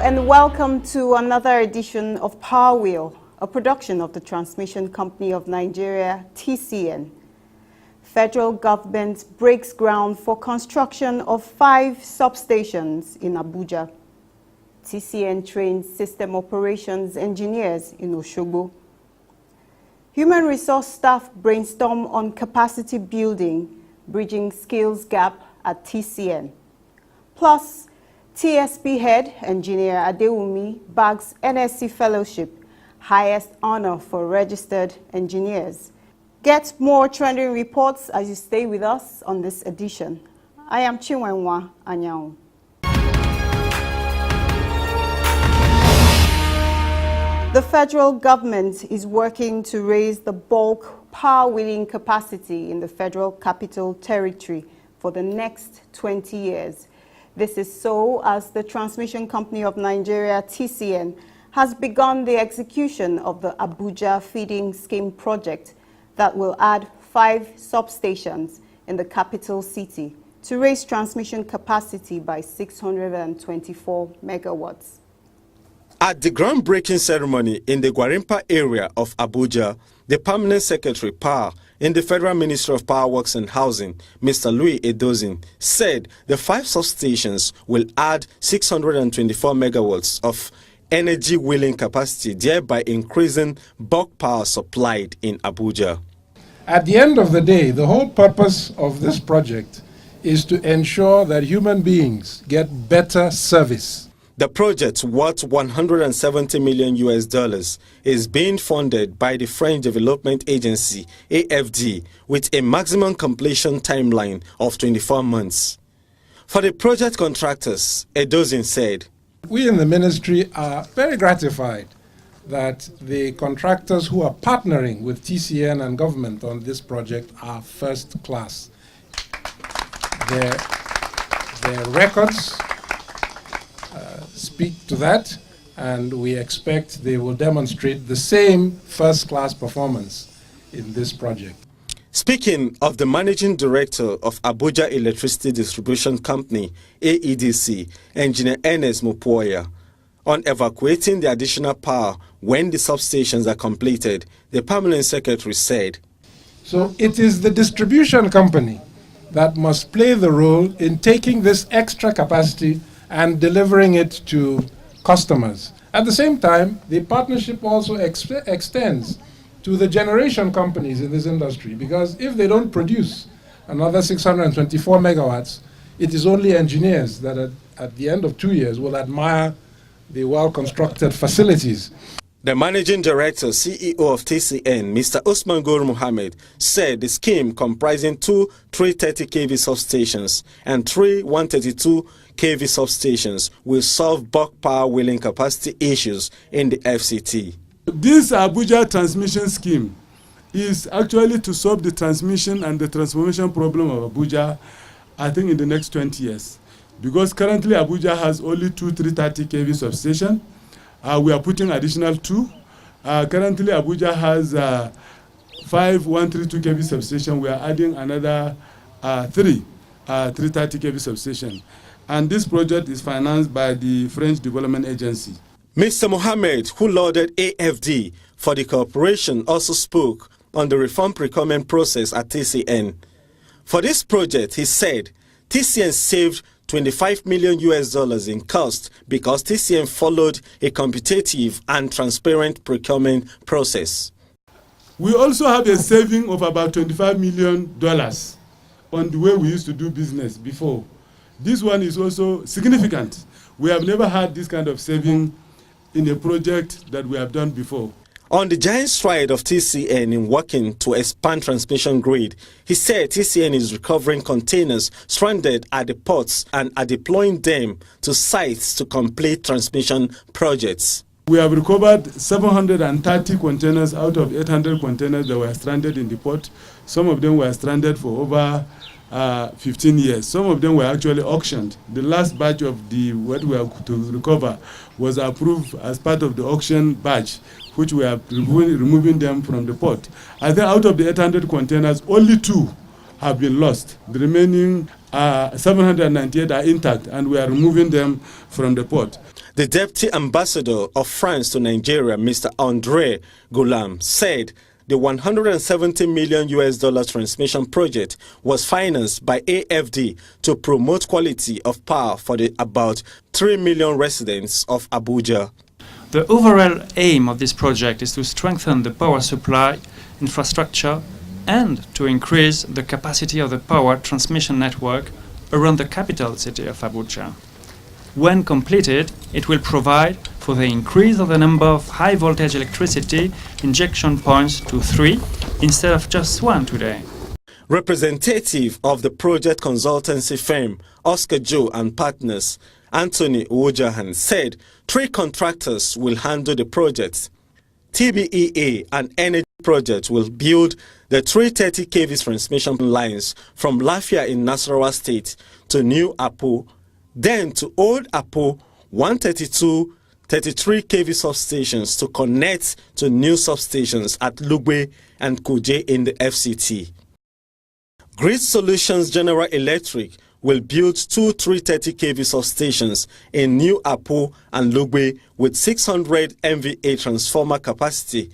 and welcome to another edition of Power Wheel, a production of the Transmission Company of Nigeria, TCN. Federal government breaks ground for construction of 5 substations in Abuja. TCN trains system operations engineers in Osogbo. Human resource staff brainstorm on capacity building, bridging skills gap at TCN. Plus, TSP head engineer Adewumi bags NSE Fellowship, highest honor for registered engineers. Get more trending reports as you stay with us on this edition. I am Chinwenwa Anyao. The federal government is working to raise the bulk power wheeling capacity in the Federal Capital Territory for the next 20 years. This is so as the Transmission Company of Nigeria, TCN, has begun the execution of the Abuja Feeding Scheme project that will add 5 substations in the capital city to raise transmission capacity by 624 megawatts. At the groundbreaking ceremony in the Gwarimpa area of Abuja, the Permanent Secretary Power in the Federal Ministry of Power Works and Housing, Mr. Louis Edozin, said the 5 substations will add 624 megawatts of energy wheeling capacity, thereby increasing bulk power supplied in Abuja. At the end of the day, the whole purpose of this project is to ensure that human beings get better service. The project, worth $170 million, is being funded by the French Development Agency, AFD, with a maximum completion timeline of 24 months. For the project contractors, Edozin said, "We in the ministry are very gratified that the contractors who are partnering with TCN and government on this project are first class. Their records speak to that, and we expect they will demonstrate the same first-class performance in this project." Speaking of the Managing Director of Abuja Electricity Distribution Company, AEDC, Engineer Ernest Mupoya, on evacuating the additional power when the substations are completed, the Permanent Secretary said, "So it is the distribution company that must play the role in taking this extra capacity and delivering it to customers. At the same time, the partnership also extends to the generation companies in this industry, because if they don't produce another 624 megawatts, it is only engineers that at the end of 2 years will admire the well-constructed facilities." The Managing Director, CEO of TCN, Mr. Usman Gur Mohammed, said the scheme comprising 2 330 kV substations and 3 132 kV substations will solve bulk power wheeling capacity issues in the FCT. This Abuja transmission scheme is actually to solve the transmission and the transformation problem of Abuja, I think, in the next 20 years. Because currently Abuja has only 2 330 kV substations. We are putting additional 2. Currently Abuja has 5 132 kV substations. We are adding another 3 330 kV substations. And this project is financed by the French Development Agency. Mr. Mohammed, who lauded AFD for the cooperation, also spoke on the reform procurement process at TCN. For this project, he said, TCN saved $25 million in cost because TCN followed a competitive and transparent procurement process. We also have a saving of about $25 million on the way we used to do business before. This one is also significant. We have never had this kind of saving in a project that we have done before. On the giant stride of TCN in working to expand transmission grid, he said TCN is recovering containers stranded at the ports and are deploying them to sites to complete transmission projects. We have recovered 730 containers out of 800 containers that were stranded in the port. Some of them were stranded for over 15 years. Some of them were actually auctioned. The last batch of what we have to recover was approved as part of the auction batch, which we are removing them from the port. I think out of the 800 containers, only 2 have been lost. The remaining 798 are intact, and we are removing them from the port. The Deputy Ambassador of France to Nigeria, Mr. André Goulam, said the $170 million transmission project was financed by AFD to promote quality of power for the about 3 million residents of Abuja. The overall aim of this project is to strengthen the power supply infrastructure and to increase the capacity of the power transmission network around the capital city of Abuja. When completed, it will provide for the increase of the number of high-voltage electricity injection points to 3 instead of just 1 today. Representative of the project consultancy firm Oscar Joe and Partners, Anthony Ojahan, said 3 contractors will handle the project. TBEA and Energy Project will build the 330 kV transmission lines from Lafia in Nasarawa State to New Apo, then to Old Apo 132 33 kV substations to connect to new substations at Lugbe and Kuje in the FCT. Grid Solutions General Electric will build 2 330 kV substations in New Apo and Lugbe with 600 MVA transformer capacity,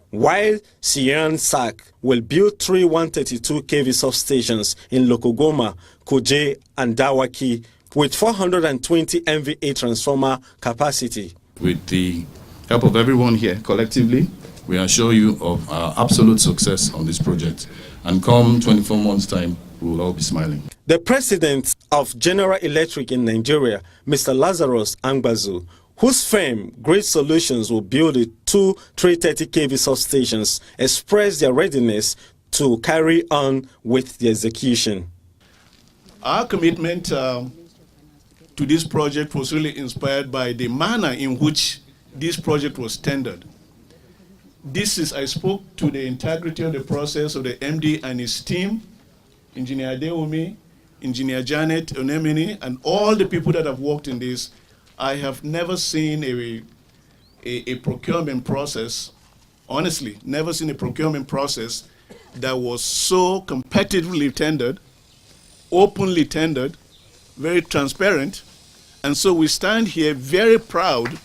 while Sian SAC will build 3 132 kV substations in Lokogoma, Kuje and Dawaki with 420 MVA transformer capacity. With the help of everyone here collectively, we assure you of our absolute success on this project. And come 24 months' time, we will all be smiling. The president of General Electric in Nigeria, Mr. Lazarus Angbazu, whose firm Grid Solutions will build the 2 330 kV substations, expressed their readiness to carry on with the execution. Our commitment to this project was really inspired by the manner in which this project was tendered. I spoke to the integrity of the process of the MD and his team, Engineer Deomi, Engineer Janet Onemini, and all the people that have worked in this. I have never seen a procurement process, honestly, never seen a procurement process that was so competitively tendered, openly tendered, very transparent. And so we stand here very proud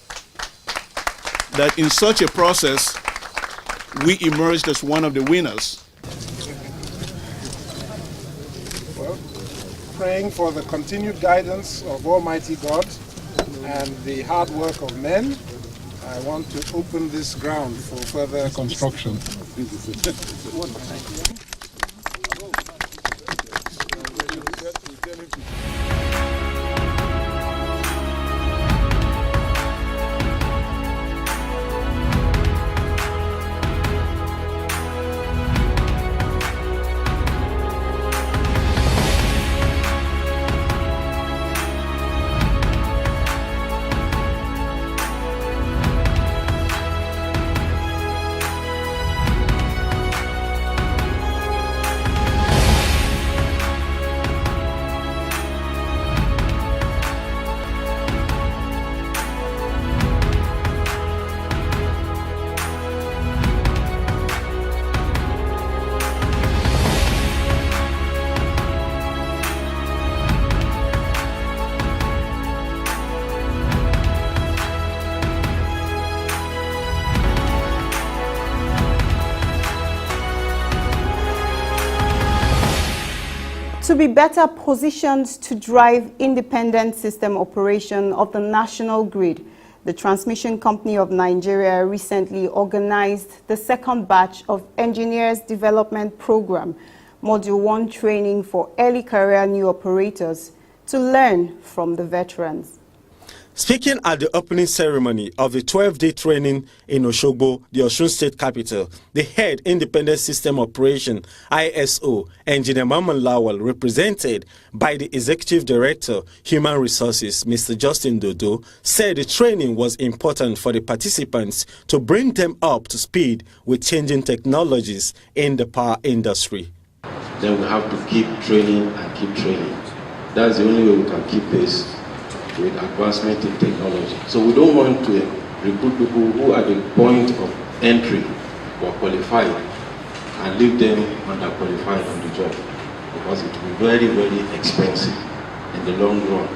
that in such a process, we emerged as one of the winners. Well, praying for the continued guidance of Almighty God and the hard work of men, I want to open this ground for further construction. To be better positioned to drive independent system operation of the national grid, the Transmission Company of Nigeria recently organized the second batch of Engineers Development Program, Module 1 training for early career new operators to learn from the veterans. Speaking at the opening ceremony of the 12-day training in Oshogbo, the Osun State capital, the head Independent System Operation ISO, Engineer Maman Lawal, represented by the Executive Director, Human Resources, Mr. Justin Dodo, said the training was important for the participants to bring them up to speed with changing technologies in the power industry. Then we have to keep training and keep training. That's the only way we can keep pace with advancement in technology. So we don't want to recruit people who are at the point of entry or qualified and leave them underqualified on the job, because it will be very, very expensive in the long run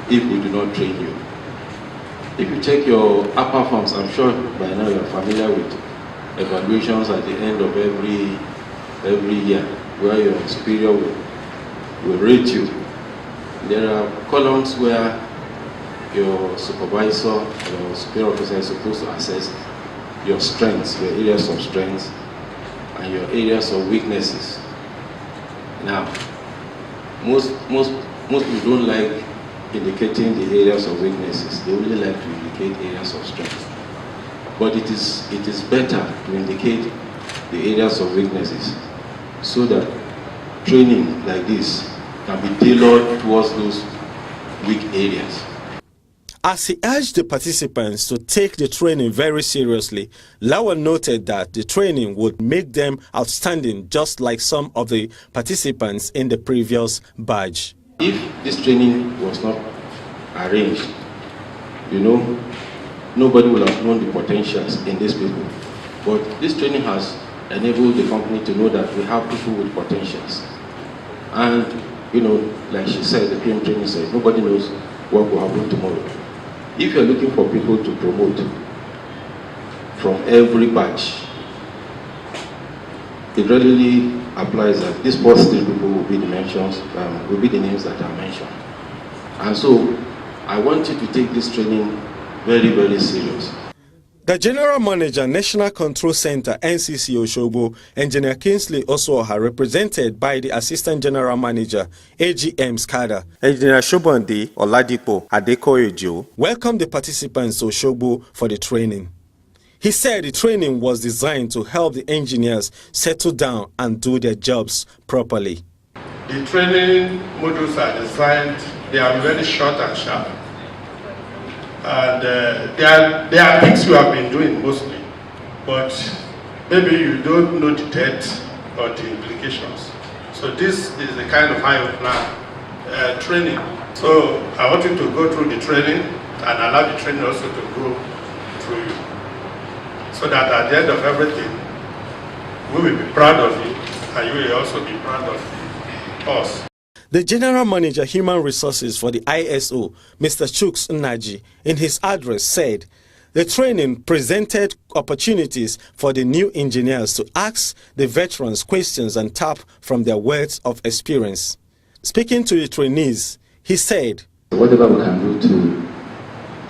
if we do not train you. If you check your upper forms, I'm sure by now you're familiar with evaluations at the end of every year, where your superior will rate you. There are columns where your supervisor, your superior officer is supposed to assess your strengths, your areas of strengths, and your areas of weaknesses. Now, most people don't like indicating the areas of weaknesses. They only like to indicate areas of strength. But it is better to indicate the areas of weaknesses so that training like this can be tailored towards those weak areas. As he urged the participants to take the training very seriously, Lawal noted that the training would make them outstanding, just like some of the participants in the previous batch. If this training was not arranged, nobody would have known the potentials in these people. But this training has enabled the company to know that we have people with potentials. And, like she said, the PM training said, nobody knows what will happen tomorrow. If you're looking for people to promote from every batch, it readily applies that these first 3 people will be the names that are mentioned. And so I want you to take this training very, very serious. The General Manager, National Control Center, NCC Osogbo, Engineer Kingsley Osoha, represented by the Assistant General Manager, AGM SCADA, Engineer Shobandi Oladipo Adekoyejo, welcomed the participants to Osogbo for the training. He said the training was designed to help the engineers settle down and do their jobs properly. The training modules are designed, they are very short and sharp. And there are things you have been doing mostly, but maybe you don't know the depth or the implications. So this is the kind of eye-opener training. So I want you to go through the training and allow the training also to go through you. So that at the end of everything, we will be proud of you and you will also be proud of us. The General Manager, Human Resources for the ISO, Mr. Chuks Nnaji, in his address said, the training presented opportunities for the new engineers to ask the veterans questions and tap from their wealth of experience. Speaking to the trainees, he said, whatever we can do to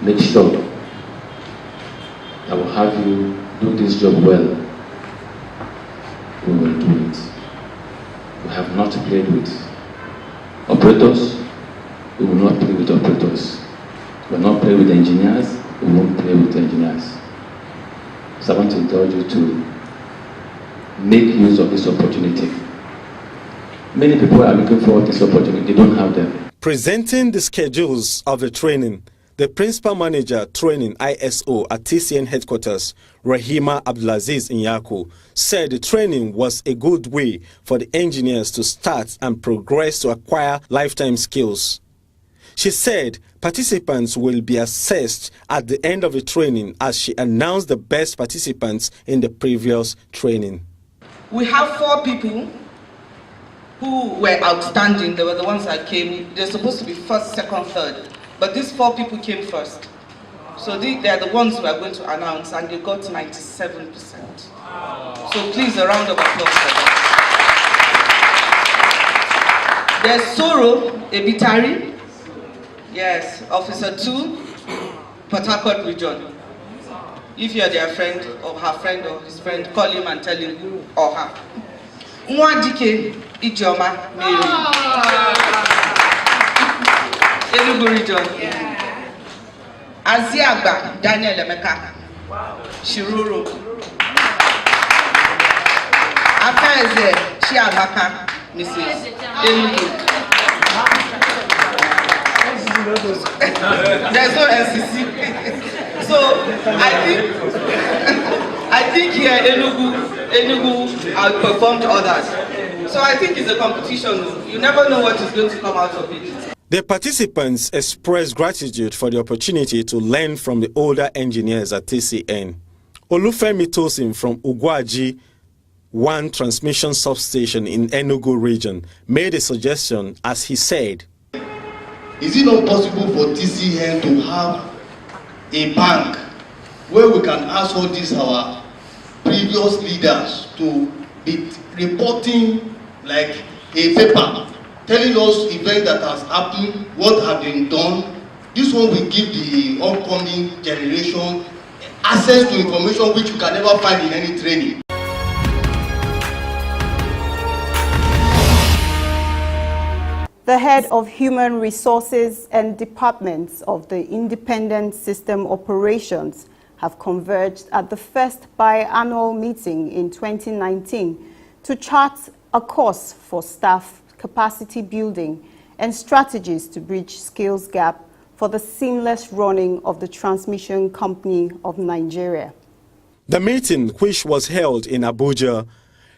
make sure that will have you do this job well, we will do it. We have not played with operators, we will not play with operators. We will not play with engineers, we won't play with engineers. So I want to encourage you to make use of this opportunity. Many people are looking for this opportunity, they don't have them. Presenting the schedules of the training, the Principal Manager Training ISO at TCN Headquarters, Rahima Abdulaziz Inyaku, said the training was a good way for the engineers to start and progress to acquire lifetime skills. She said participants will be assessed at the end of the training as she announced the best participants in the previous training. We have 4 people who were outstanding. They were the ones that came. They're supposed to be first, second, third. But these 4 people came first. So they are the ones we are going to announce, and they got 97%. So please, a round of applause for them. There's Soro Ebitari. Yes, Officer 2, Port Harcourt Region. If you are their friend or her friend or his friend, call him and tell him or her. Nwadike Ijoma Mary. Enugu region. Aziagba Daniel Emeka. Shiruru. Akaeze Chiamaka Mrs. Enugu. There's no NCC. So I think here Enugu outperformed others. So I think it's a competition. You never know what is going to come out of it. The participants expressed gratitude for the opportunity to learn from the older engineers at TCN. Olufemi Tosin from Ugwaji 1 transmission substation in Enugu region made a suggestion as he said, is it not possible for TCN to have a bank where we can ask all these our previous leaders to be reporting like a paper, telling us events that has happened, what have been done. This one will give the upcoming generation access to information which you can never find in any training. The head of Human Resources and departments of the Independent System Operations have converged at the first biannual meeting in 2019 to chart a course for staff capacity building and strategies to bridge skills gap for the seamless running of the Transmission Company of Nigeria. The meeting, which was held in Abuja,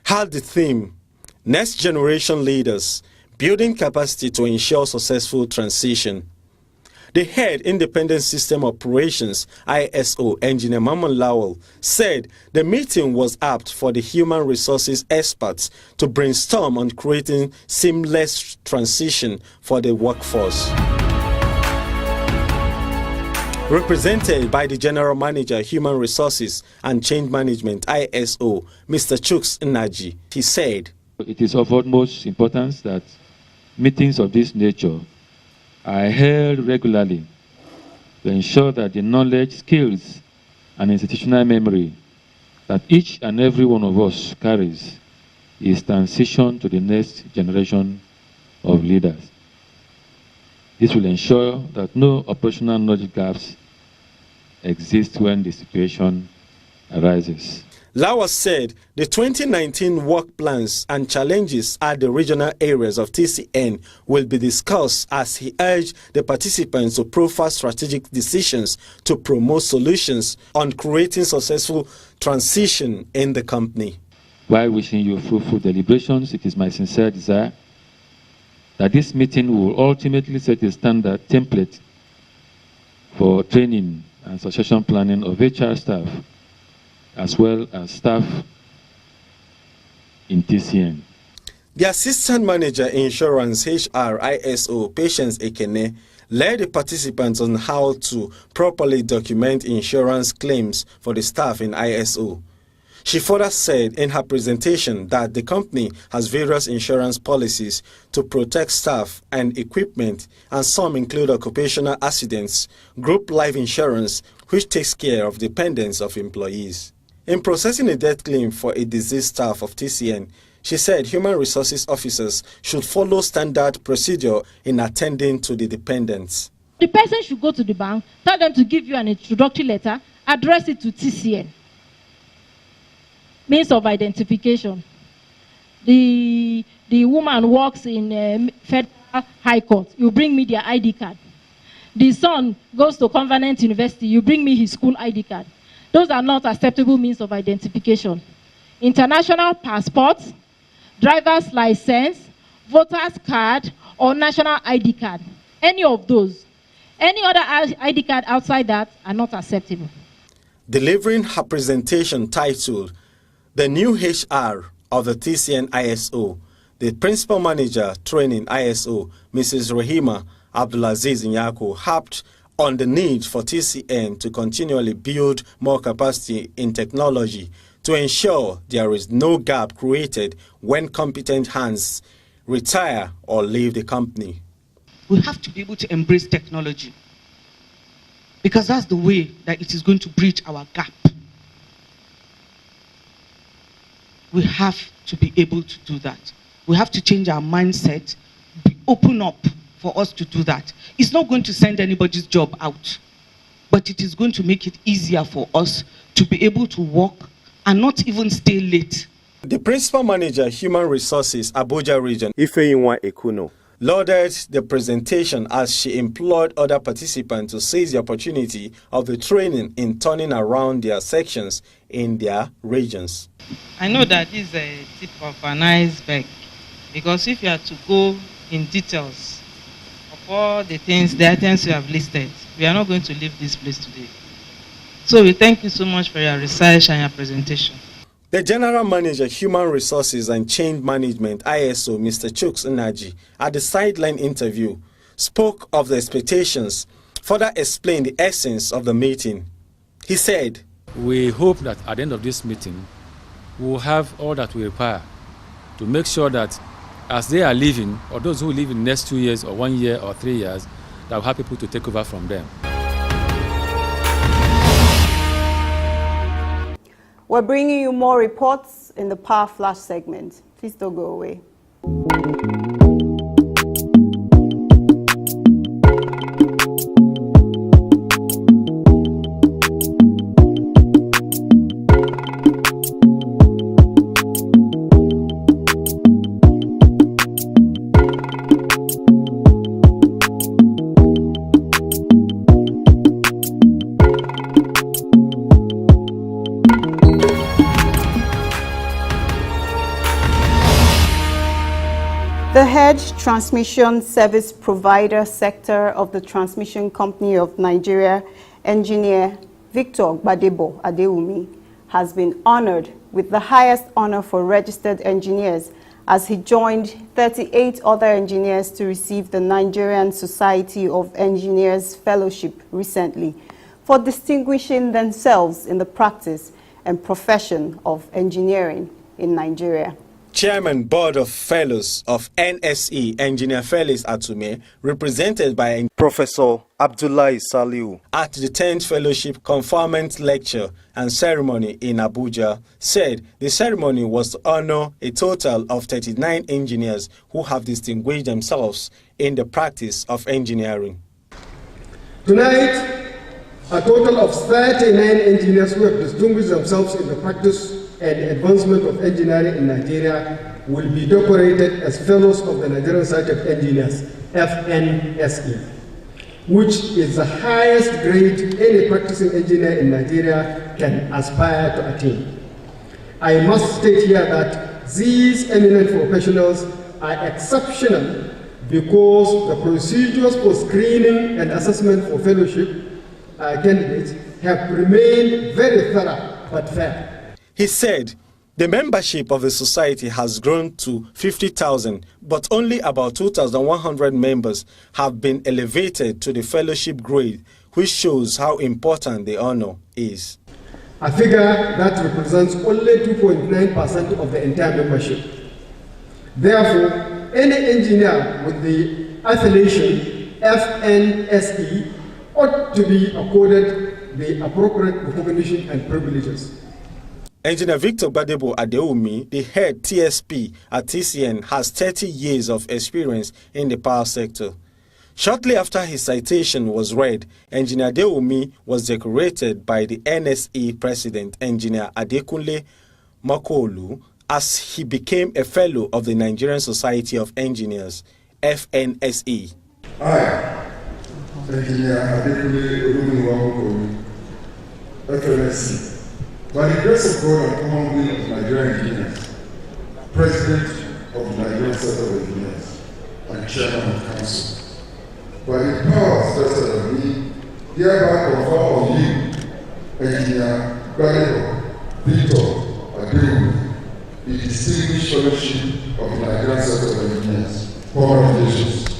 had the theme, Next Generation Leaders, Building Capacity to Ensure Successful Transition. The head Independent System Operations, ISO, Engineer Maman Lawal, said the meeting was apt for the human resources experts to brainstorm on creating seamless transition for the workforce. Represented by the General Manager, Human Resources and Change Management, ISO, Mr. Chuks Nnaji, he said, it is of utmost importance that meetings of this nature are held regularly to ensure that the knowledge, skills, and institutional memory that each and every one of us carries is transitioned to the next generation of leaders. This will ensure that no operational knowledge gaps exist when the situation arises. Lawal said the 2019 work plans and challenges at the regional areas of TCN will be discussed as he urged the participants to profile strategic decisions to promote solutions on creating successful transition in the company. While wishing you fruitful deliberations, it is my sincere desire that this meeting will ultimately set a standard template for training and succession planning of HR staff as well as staff in TCN. The Assistant Manager Insurance HR ISO, Patience Ekene, led the participants on how to properly document insurance claims for the staff in ISO. She further said in her presentation that the company has various insurance policies to protect staff and equipment, and some include occupational accidents, group life insurance, which takes care of dependents of employees. In processing a death claim for a deceased staff of TCN, she said human resources officers should follow standard procedure in attending to the dependents. The person should go to the bank, tell them to give you an introductory letter, address it to TCN. Means of identification. The woman works in Federal High Court, you bring me their ID card. The son goes to Covenant University, you bring me his school ID card. Those are not acceptable means of identification. International passports, driver's license, voter's card, or national ID card. Any of those. Any other ID card outside that are not acceptable. Delivering her presentation titled The New HR of the TCN ISO, the Principal Manager Training ISO, Mrs. Rahima Abdulaziz Nyako, harped on the need for TCN to continually build more capacity in technology to ensure there is no gap created when competent hands retire or leave the company. We have to be able to embrace technology because that's the way that it is going to bridge our gap. We have to be able to do that. We have to change our mindset, open up for us to do that. It's not going to send anybody's job out, but it is going to make it easier for us to be able to work and not even stay late. The Principal Manager, Human Resources, Abuja Region, Ifeyinwa Ekuno, lauded the presentation as she implored other participants to seize the opportunity of the training in turning around their sections in their regions. I know that this is a tip of an iceberg, because if you are to go in details of all the items you have listed, we are not going to leave this place today. So we thank you so much for your research and your presentation. The General Manager, Human Resources and Change Management, ISO, Mr. Chuks Nnaji, at the sideline interview, spoke of the expectations further explained the essence of the meeting. He said, "We hope that at the end of this meeting, we will have all that we require to make sure that as they are leaving, or those who live in the next 2 years or 1 year or 3 years, that we'll have people to take over from them." We're bringing you more reports in the Power Flash segment. Please don't go away. The head transmission service provider sector of the Transmission Company of Nigeria, Engineer Victor Gbadebo Adewumi, has been honored with the highest honor for registered engineers as he joined 38 other engineers to receive the Nigerian Society of Engineers Fellowship recently for distinguishing themselves in the practice and profession of engineering in Nigeria. Chairman Board of Fellows of NSE, Engineer Felix Atume, represented by Professor Abdullahi Saliu, at the 10th Fellowship Conferment Lecture and Ceremony in Abuja, said the ceremony was to honor a total of 39 engineers who have distinguished themselves in the practice of engineering. Tonight, a total of 39 engineers who have distinguished themselves in the practice and advancement of engineering in Nigeria will be decorated as Fellows of the Nigerian Society of Engineers, FNSE, which is the highest grade any practicing engineer in Nigeria can aspire to attain. I must state here that these eminent professionals are exceptional because the procedures for screening and assessment for fellowship candidates have remained very thorough but fair. He said the membership of the society has grown to 50,000, but only about 2,100 members have been elevated to the fellowship grade, which shows how important the honor is. A figure that represents only 2.9% of the entire membership. Therefore, any engineer with the affiliation FNSE ought to be accorded the appropriate recognition and privileges. Engineer Victor Gbadebo Adewumi, the head TSP at TCN, has 30 years of experience in the power sector. Shortly after his citation was read, Engineer Adewumi was decorated by the NSE President, Engineer Adekunle Makolu, as he became a fellow of the Nigerian Society of Engineers, FNSE. I, Engineer Adekunle Makolu, FNSE, by the grace of God and common will of Nigerian engineers, President of the Nigerian Society of Engineers, and Chairman of Council, by the powers vested on me, hereby confer on you, Engineer Gbadebo Victor Adewumi, the distinguished fellowship of the Nigerian Society of Engineers. Congratulations.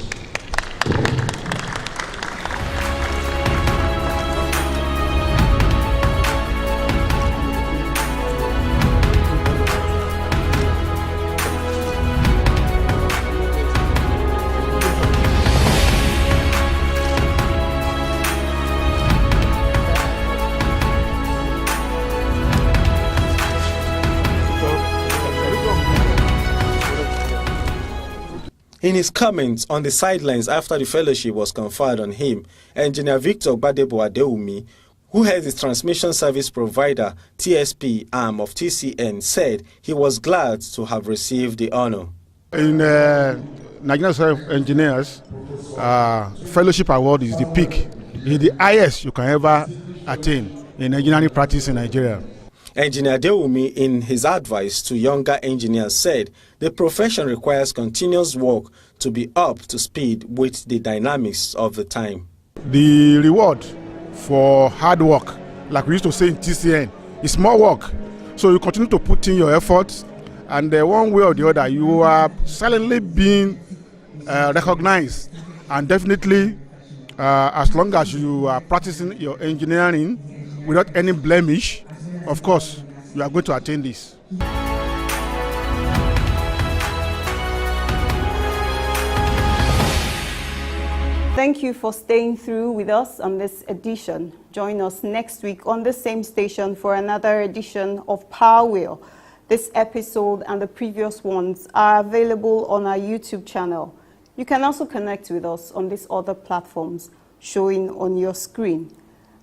In his comments on the sidelines after the fellowship was conferred on him, Engineer Victor Gbadebo Adewumi, who heads the transmission service provider TSP arm of TCN, said he was glad to have received the honor. In Nigerian Society of Engineers, fellowship award is the peak. It's the highest you can ever attain in engineering practice in Nigeria. Engineer Adewumi, in his advice to younger engineers, said the profession requires continuous work to be up to speed with the dynamics of the time. The reward for hard work, like we used to say in TCN, is more work. So you continue to put in your efforts, and one way or the other, you are silently being recognized and definitely as long as you are practicing your engineering without any blemish, of course, you are going to attain this. Thank you for staying through with us on this edition. Join us next week on the same station for another edition of Power Wheel. This episode and the previous ones are available on our YouTube channel. You can also connect with us on these other platforms showing on your screen.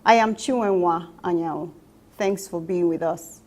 I am Chinwenwa Anyao. Thanks for being with us.